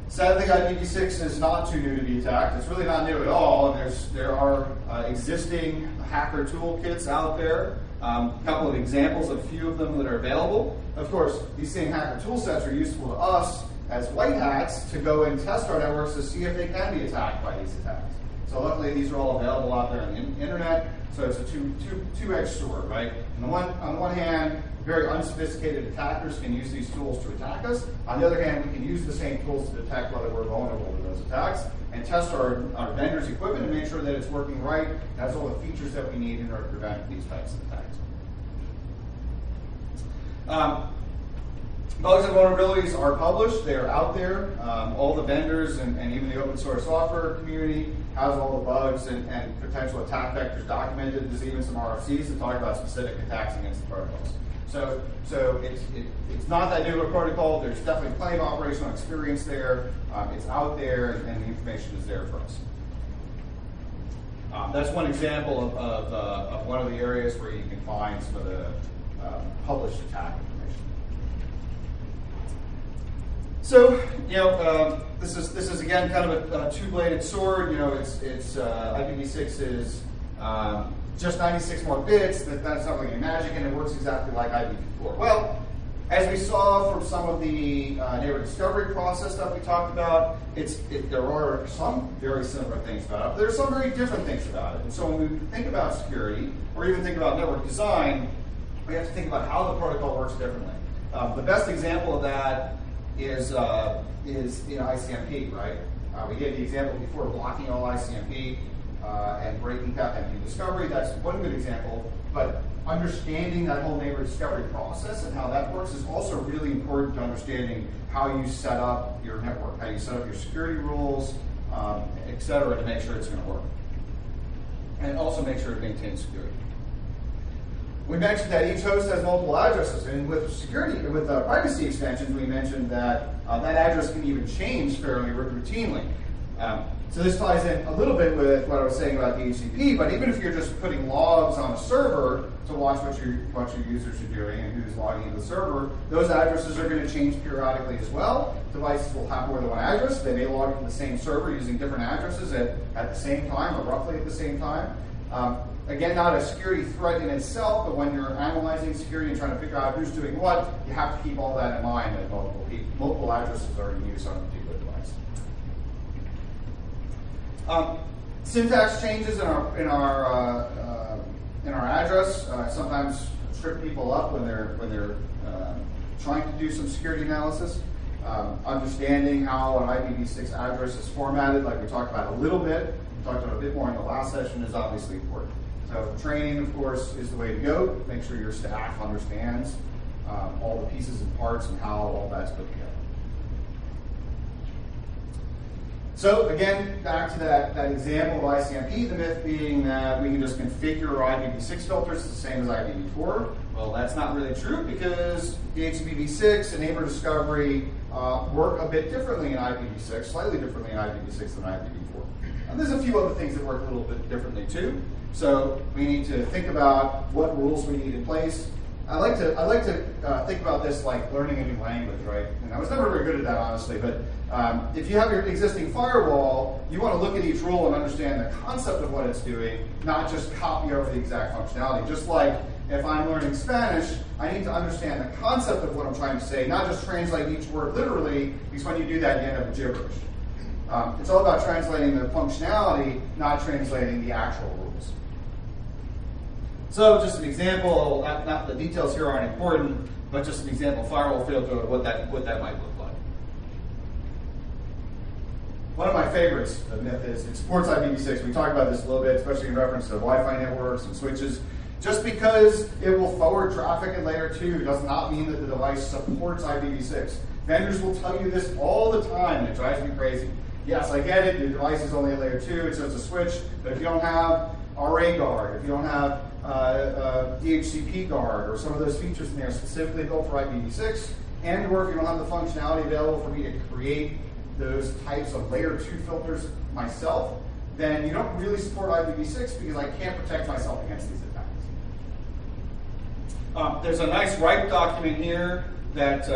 Sadly, IPv6 is not too new to be attacked. It's really not new at all, and there are existing hacker toolkits out there. A couple of examples, a few of them that are available. Of course, these same hacker tool sets are useful to us as white hats to go and test our networks to see if they can be attacked by these attacks. So luckily, these are all available out there on the internet. So it's a two-edged sword, right? On the one hand, very unsophisticated attackers can use these tools to attack us. On the other hand, we can use the same tools to detect whether we're vulnerable to those attacks and test our vendor's equipment and make sure that it's working right, has all the features that we need in order to prevent these types of attacks. Bugs and vulnerabilities are published. They are out there. All the vendors and even the open source software community has all the bugs and potential attack vectors documented. There's even some RFCs that talk about specific attacks against the protocols. So it's not that new of a protocol. There's definitely plenty of operational experience there. It's out there, and the information is there for us. That's one example of one of the areas where you can find some of the published attack information. So, you know, this is again kind of a two-bladed sword. You know, it's IPv6 is just 96 more bits. That's not really magic, and it works exactly like IPv4. Well, as we saw from some of the neighbor discovery process that we talked about, there are some very similar things about it, but there are some very different things about it. And so when we think about security, or even think about network design, we have to think about how the protocol works differently. The best example of that is ICMP, right? We gave the example before, blocking all ICMP and breaking PathMP discovery. That's one good example, but understanding that whole neighbor discovery process and how that works is also really important to understanding how you set up your network, how you set up your security rules, et cetera, to make sure it's going to work. And also make sure it maintains security. We mentioned that each host has multiple addresses, and with security, with privacy extensions, we mentioned that that address can even change fairly routinely. So this ties in a little bit with what I was saying about DHCP, but even if you're just putting logs on a server to watch what your users are doing and who's logging into the server, those addresses are going to change periodically as well. Devices will have more than one address. They may log into the same server using different addresses at the same time or roughly at the same time. Again, not a security threat in itself, but when you're analyzing security and trying to figure out who's doing what, you have to keep all that in mind that multiple addresses are in use on a particular device. Syntax changes in our address sometimes trip people up when they're trying to do some security analysis. Understanding how an IPv6 address is formatted, like we talked about a little bit, we talked about a bit more in the last session, is obviously important. So training, of course, is the way to go. Make sure your staff understands all the pieces and parts and how all that's put together. So again, back to that example of ICMP, the myth being that we can just configure Ipv6 filters the same as Ipv4. Well, that's not really true because Ipv6 and neighbor discovery work a bit differently in Ipv6, slightly differently in Ipv6 than Ipv4. And there's a few other things that work a little bit differently too. So we need to think about what rules we need in place. I like to think about this like learning a new language, right? And I was never very good at that, honestly. But if you have your existing firewall, you want to look at each rule and understand the concept of what it's doing, not just copy over the exact functionality. Just like if I'm learning Spanish, I need to understand the concept of what I'm trying to say, not just translate each word literally, because when you do that, you end up with gibberish. It's all about translating the functionality, not translating the actual rules. So just an example, not the details here aren't important, but just an example firewall filter of what that might look like. One of my favorites, the myth is, it supports Ipv6. We talked about this a little bit, especially in reference to Wi-Fi networks and switches. Just because it will forward traffic at layer 2 does not mean that the device supports Ipv6. Vendors will tell you this all the time, and it drives me crazy. Yes, I get it, your device is only at layer 2, it's just a switch, but if you don't have RA guard, if you don't have DHCP guard, or some of those features in there specifically built for Ipv6, and or if you don't have the functionality available for me to create those types of layer 2 filters myself, then you don't really support Ipv6 because I can't protect myself against these attacks. There's a nice RIPE document here that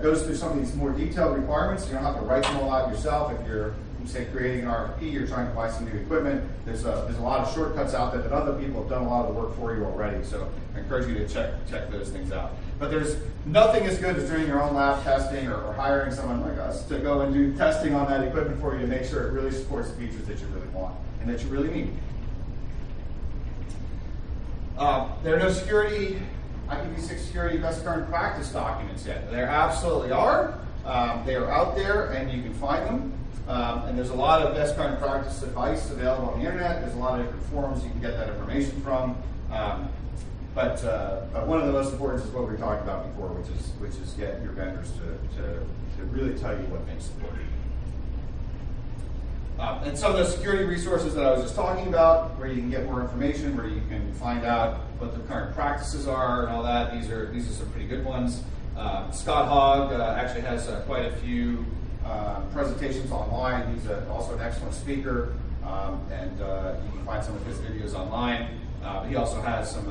goes through some of these more detailed requirements. You don't have to write them all out yourself. If you're, say, creating an RFP, you're trying to buy some new equipment, there's a lot of shortcuts out there that other people have done a lot of the work for you already. So I encourage you to check those things out. But there's nothing as good as doing your own lab testing or hiring someone like us to go and do testing on that equipment for you to make sure it really supports the features that you really want and that you really need. There are no Ipv6 security best current practice documents yet. There absolutely are. They are out there and you can find them. And there's a lot of best current practice advice available on the internet. There's a lot of different forums you can get that information from. But one of the most important is what we talked about before, which is get your vendors to really tell you what they support. And some of the security resources that I was just talking about, where you can get more information, where you can find out what the current practices are and all that. These are some pretty good ones. Scott Hogg actually has quite a few presentations online. He's also an excellent speaker, and you can find some of his videos online. He also has some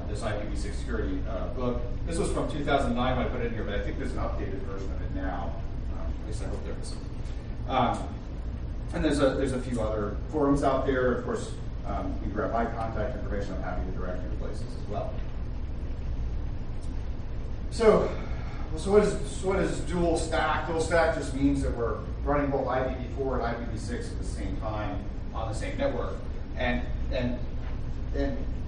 this Ipv6 security book. This was from 2009 when I put it in here, but I think there's an updated version of it now. At least I hope there is some. And there's a few other forums out there. Of course, you can grab my contact information. I'm happy to direct you to places as well. So what is dual stack? Dual stack just means that we're running both Ipv4 and Ipv6 at the same time on the same network. And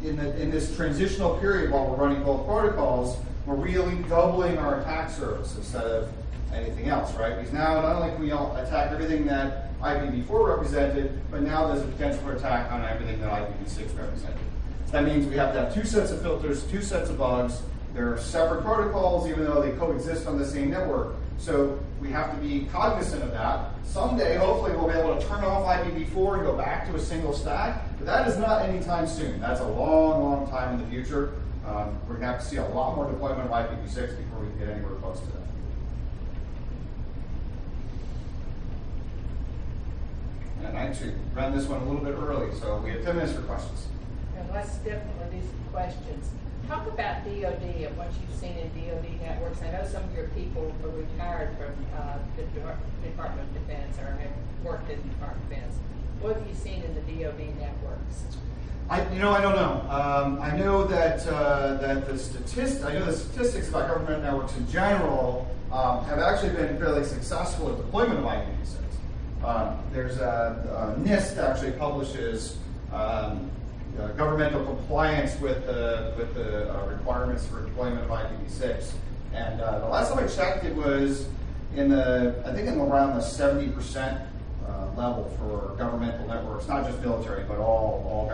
in this transitional period while we're running both protocols, we're really doubling our attack surface instead of anything else, right? Because now not only can we attack everything that Ipv4 represented, but now there's a potential for attack on everything that Ipv6 represented. That means we have to have two sets of filters, two sets of bugs. They're separate protocols, even though they coexist on the same network. So we have to be cognizant of that. Someday, hopefully, we'll be able to turn off Ipv4 and go back to a single stack. But that is not anytime soon. That's a long, long time in the future. We're going to have to see a lot more deployment of Ipv6 before we can get anywhere close to that. And I actually ran this one a little bit early, so we have 10 minutes for questions. And let's definitely do some questions. Talk about DoD and what you've seen in DoD networks. I know some of your people are retired from the Department of Defense or have worked in the Department of Defense. What have you seen in the DoD networks? I don't know. I know that the statistics about government networks in general have actually been fairly successful at deployment of Ipv6. There's NIST actually publishes governmental compliance with the requirements for deployment of Ipv6. And the last time I checked, it was I think in around the 70% level for governmental networks, not just military, but all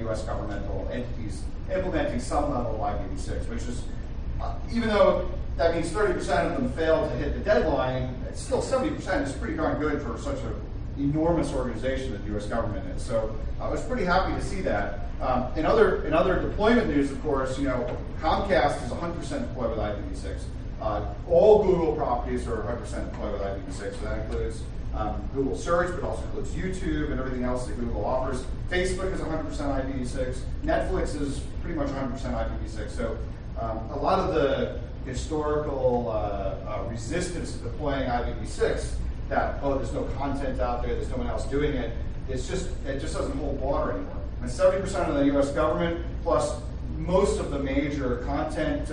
U.S. governmental entities implementing some level of IPv6, which is, even though that means 30% of them failed to hit the deadline, it's still 70% is pretty darn good for such an enormous organization that the U.S. government is. So I was pretty happy to see that. In other deployment news, of course, Comcast is 100% deployed with IPv6. All Google properties are 100% deployed with IPv6, so that includes Google Search, but also includes YouTube and everything else that Google offers. Facebook is 100% IPv6. Netflix is pretty much 100% IPv6. So a lot of the historical resistance to deploying IPv6, that, oh, there's no content out there, there's no one else doing it, it just doesn't hold water anymore. And 70% of the U.S. government, plus most of the major content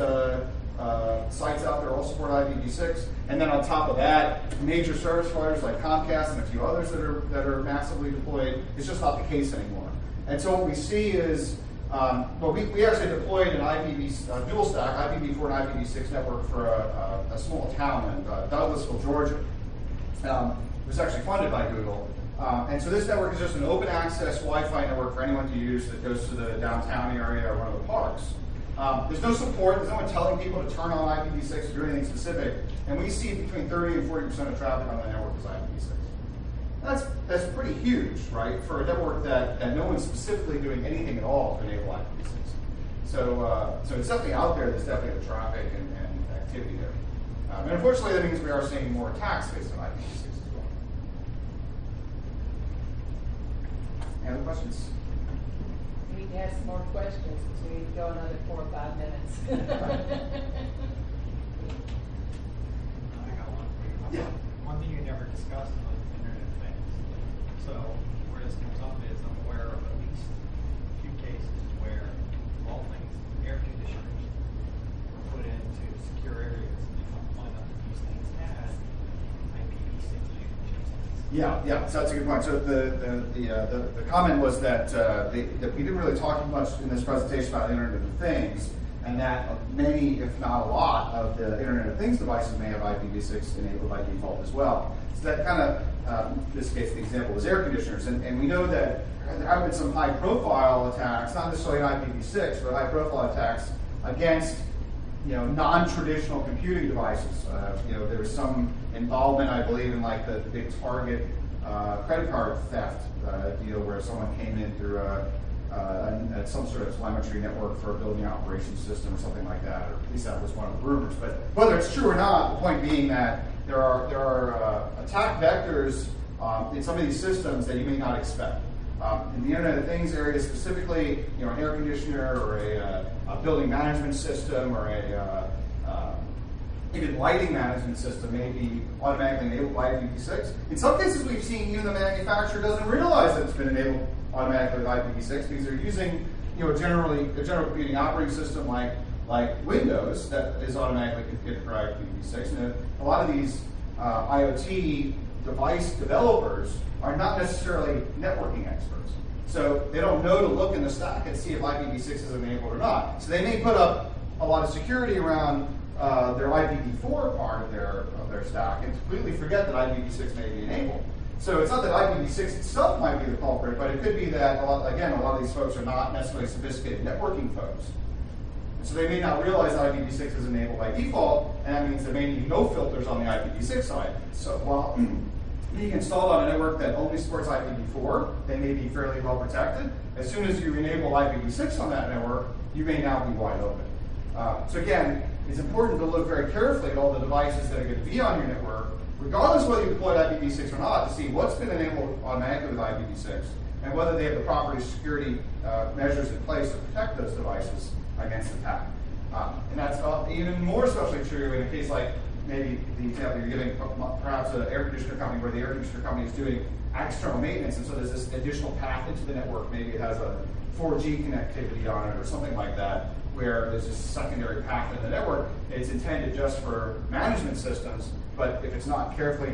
sites out there all support IPv6, and then on top of that, major service providers like Comcast and a few others that are massively deployed. It's just not the case anymore. And so what we see is, we actually deployed an dual stack, IPv4 and IPv6 network for a small town in Douglasville, Georgia. It was actually funded by Google. And so this network is just an open access Wi-Fi network for anyone to use that goes to the downtown area or one of the parks. There's no support, there's no one telling people to turn on IPv6 or do anything specific, and we see between 30 and 40% of traffic on the network is IPv6. That's pretty huge, right, for a network that no one's specifically doing anything at all to enable IPv6. So it's definitely out there, there's definitely the traffic and activity there. And unfortunately, that means we are seeing more attacks based on IPv6 as well. Any other questions? We need to ask some more questions because we need to go another 4 or 5 minutes. I got one for you. Yeah. One thing you never discussed was Internet of Things. So where this comes up is I'm aware of at least a few cases where, of all things, air conditioners were put into secure areas and they come find out that these things had IPv6 chipsets. Yeah, so that's a good point. So the comment was that we didn't really talk much in this presentation about Internet of Things, and that many, if not a lot, of the Internet of Things devices may have IPv6 enabled by default as well. So that kind of, in this case, the example was air conditioners, and we know that there have been some high-profile attacks, not necessarily IPv6, but high-profile attacks against non-traditional computing devices. There was some involvement, I believe, in like the big Target credit card theft deal where someone came in through some sort of telemetry network for a building operations system or something like that, or at least that was one of the rumors. But whether it's true or not, the point being that there are attack vectors in some of these systems that you may not expect. In the Internet of Things area specifically, an air conditioner or a building management system or even lighting management system may be automatically enabled by IPv6. In some cases, we've seen even the manufacturer doesn't realize that it's been enabled automatically with IPv6 because they're using a general computing operating system like Windows that is automatically configured for IPv6. And a lot of these IoT device developers are not necessarily networking experts. So they don't know to look in the stack and see if IPv6 is enabled or not. So they may put up a lot of security around their IPv4 part of their stack and completely forget that IPv6 may be enabled. So it's not that IPv6 itself might be the culprit, but it could be that, a lot of these folks are not necessarily sophisticated networking folks. So they may not realize IPv6 is enabled by default, and that means there may be no filters on the IPv6 side. So while being installed on a network that only supports IPv4, they may be fairly well protected. As soon as you enable IPv6 on that network, you may now be wide open. So again, it's important to look very carefully at all the devices that are going to be on your network, regardless of whether you deployed IPv6 or not, to see what's been enabled automatically with IPv6 and whether they have the proper security measures in place to protect those devices against attack. And that's even more especially true in a case like maybe the example you're giving, perhaps an air conditioner company where the air conditioner company is doing external maintenance, and so there's this additional path into the network. Maybe it has a 4G connectivity on it or something like that, where there's this secondary path in the network. It's intended just for management systems, but if it's not carefully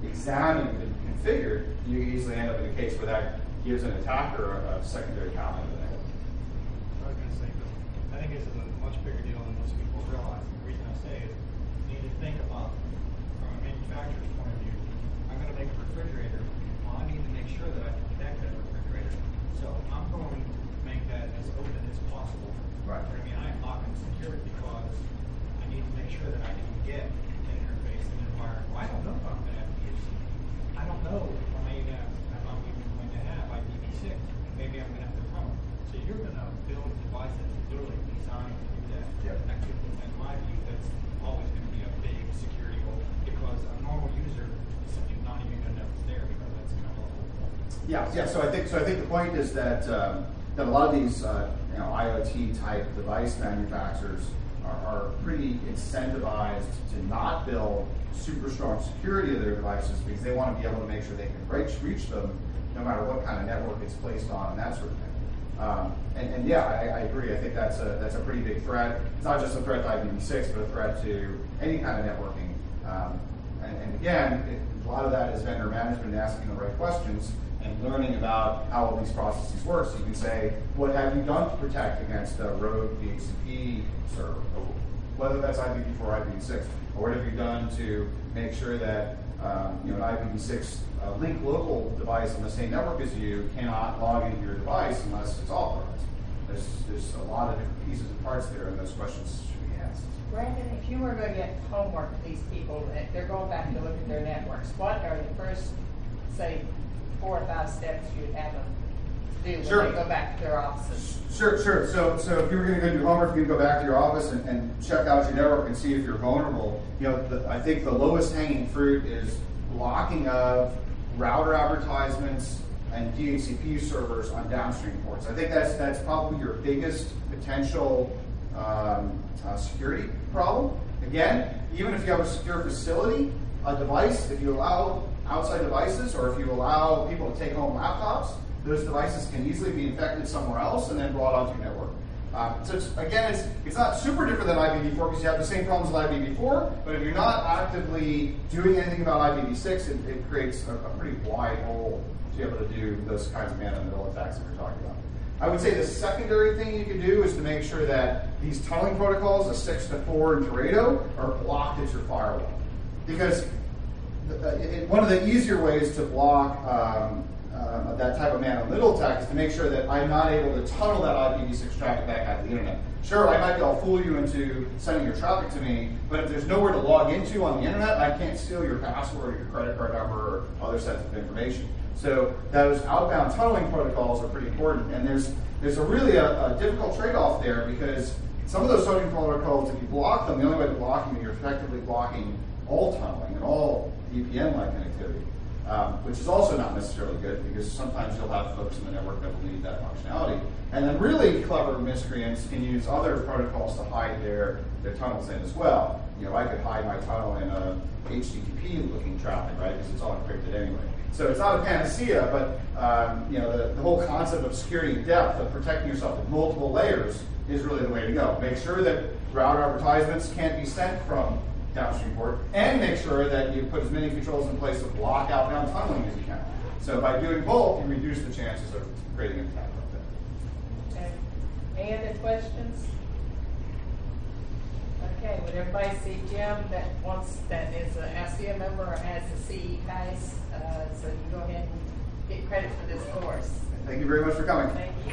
examined and configured, you can easily end up in a case where that gives an attacker a secondary path into the network. I was going to say, I think this is a much bigger deal than most people realize. The reason I say is you need to think about, from a manufacturer's point of view, I'm going to make build a device that's literally designed to do that. Yep. In my view, that's always going to be a big security hole because a normal user is simply not even going to know it's there because that's kind of the whole point. Yeah. So I think the point is that that a lot of these IoT type device manufacturers are pretty incentivized to not build super strong security of their devices because they want to be able to make sure they can reach them no matter what kind of network it's placed on and that sort of thing. And yeah, I agree. I think that's a pretty big threat. It's not just a threat to IPv6, but a threat to any kind of networking. And again, a lot of that is vendor management and asking the right questions and learning about how all these processes work. So you can say, what have you done to protect against a rogue DHCP server, whether that's IPv4 or IPv6, or what have you done to make sure that an IPv6 link local device on the same network as you cannot log into your device unless it's authorized. There's a lot of different pieces and parts there, and those questions should be asked. Brandon, if you were going to get homework for these people, that they're going back to look at their networks, what are the first, say, 4 or 5 steps you'd have them do when Sure. they go back to their offices? Sure. So if you were going to go do homework, you can go back to your office and check out your network and see if you're vulnerable. I think the lowest hanging fruit is blocking of router advertisements and DHCP servers on downstream ports. I think that's probably your biggest potential security problem. Again, even if you have a secure facility, a device, if you allow outside devices or if you allow people to take home laptops, those devices can easily be infected somewhere else and then brought onto your network. So it's not super different than IPv4 because you have the same problems with IPv4, but if you're not actively doing anything about IPv6, it creates a pretty wide hole to be able to do those kinds of man-in-the-middle attacks that we're talking about. I would say the secondary thing you can do is to make sure that these tunneling protocols, the 6 to 4 and Teredo, are blocked at your firewall. Because one of the easier ways to block that type of man-in-the-middle attack is to make sure that I'm not able to tunnel that IPv6 traffic back out of the internet. Sure, I might be able to fool you into sending your traffic to me, but if there's nowhere to log into on the internet, I can't steal your password or your credit card number or other sensitive information. So those outbound tunneling protocols are pretty important, and there's a really a difficult trade-off there because some of those tunneling protocols, if you block them, the only way to block them, you're effectively blocking all tunneling and all VPN-like connectivity. Which is also not necessarily good because sometimes you'll have folks in the network that will need that functionality. And then really clever miscreants can use other protocols to hide their tunnels in as well. I could hide my tunnel in a HTTP-looking traffic, right, because it's all encrypted anyway. So it's not a panacea, but the whole concept of security in depth, of protecting yourself with multiple layers, is really the way to go. Make sure that router advertisements can't be sent from downstream port, and make sure that you put as many controls in place to block outbound tunneling as you can. So by doing both, you reduce the chances of creating an attack like that. Okay. Any other questions? Okay, would everybody see Jim that is an Afcea member or has the CE pass? So you go ahead and get credit for this course. Thank you very much for coming. Thank you.